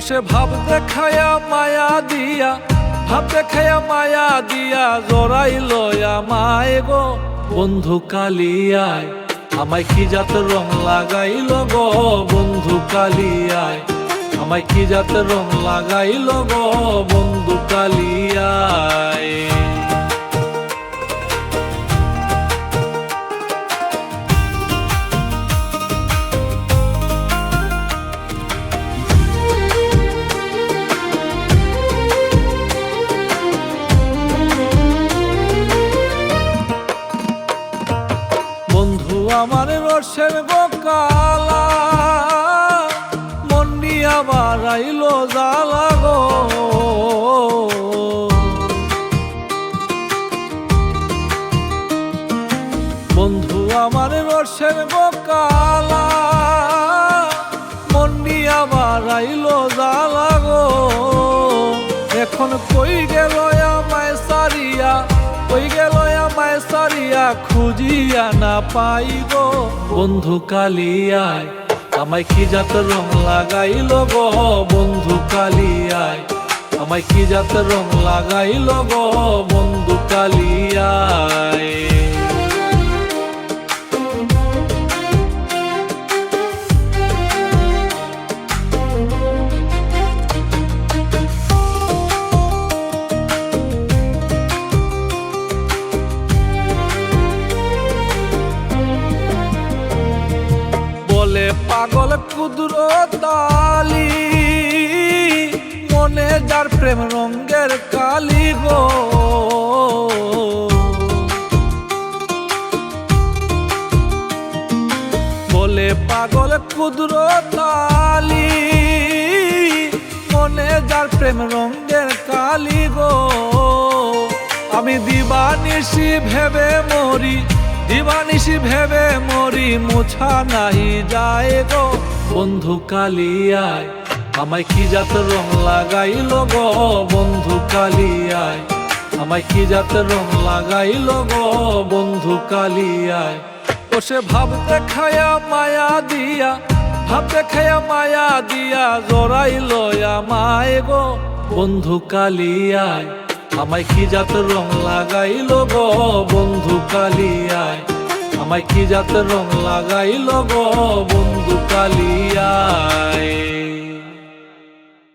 সে ভাব দেখায়া মায়া দিয়া, ভাব দেখায়া মায়া দিয়া জড়াইল আমায় গো বন্ধু কালিয়ায়। আমায় কি জাত রং লাগাইল গো বন্ধু কালিয়ায়, আমায় কি জাত রং লাগাইল গো বন্ধু কালিয়ায়। বন্ধু আমার রসের গো কালা, মন নিয়া বাড়াইল জ্বালা গো। বন্ধু আমার রসের গো কালা, মন নিয়া বাড়াইল জ্বালা গো। এখন কই গেল আমায় সারিয়া, কই গেল আমায় সারিয়া খুঁজিয়া না পাই গো বন্ধু কালিয়ায়। আমায় কি জাত রং লাগাইল গো বন্ধু কালিয়ায়, আমায় কি জাত রং লাগাইল গো বন্ধু কালিয়ায়। পাগল কুদরত আলী, মনে যার প্রেম রঙের কালি গো। বলে পাগল কুদরত আলী, মনে যার প্রেম রঙের কালি গো। আমি দিবানিশি ভেবে মরি, দিবানিশি ভেবে মরি, মুছা নাই যায় গো বন্ধু কালিয়ায়। আমায় কি জাত রং লাগাইল গো বন্ধু কালিয়ায়, আমায় কি জাত রং লাগাইল গো বন্ধু কালিয়ায়। সে ভাব দেখায়া মায়া দিয়া, ভাব দেখায়া মায়া দিয়া জড়াইল আমায় গো বন্ধু কালিয়ায়। আমায় কি জাত রং লাগাইল গো বন্ধু কালিয়ায়, আমায় কি জাত রং লাগাইল গো বন্ধু কালিয়ায়।